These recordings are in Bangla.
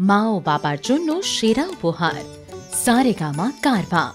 মা ও বাবার জন্য সেরা উপহার সারেগামা কারভা।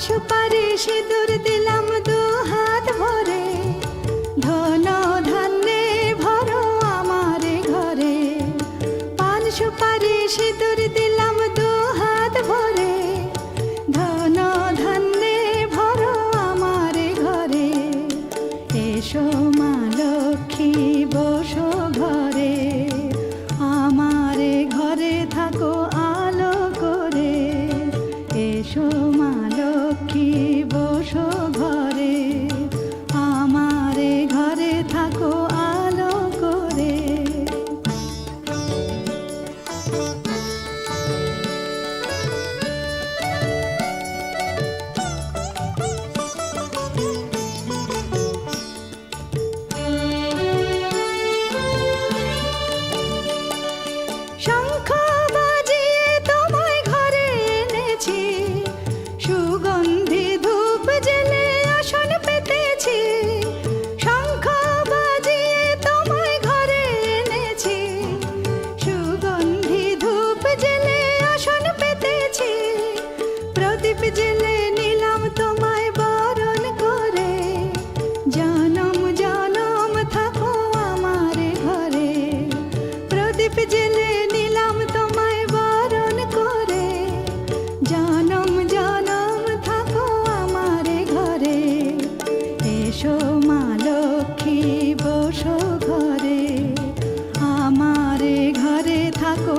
সুপারি সিঁদুর দিলাম দু হাত ভরে, ধন ধান্যে ভরো আমার ঘরে। পান সুপারি সিঁদুর দিলাম দু হাত ভরে, ধন ধান্যে ভরো আমার ঘরে। এসো মা লক্ষ্মী বসো ঘরে, আমার ঘরে থাকো আলো করে। এসো মা লক্ষ্মী বসো ঘরে, আমার ঘরে থাকো আলো করে। শঙ্খ বাজিয়ে তোমায় ঘরে এনেছি, সুগন্ধি ধূপ জেলে আসন পেতেছি। শঙ্খ বাজিয়ে তোমায় ঘরে এনেছি, সুগন্ধি ধূপ জেলে আসন পেতেছি। প্রদীপ জেলে নিলাম তোমায় বরণ করে, জনম জনম থাকো আমার ঘরে। প্রদীপ জেলে নিলাম তোমায় বরণ করে, জনম জনম থাকো আমার ঘরে। এসো মা লক্ষ্মী বসো ঘরে, আমার ঘরে থাকো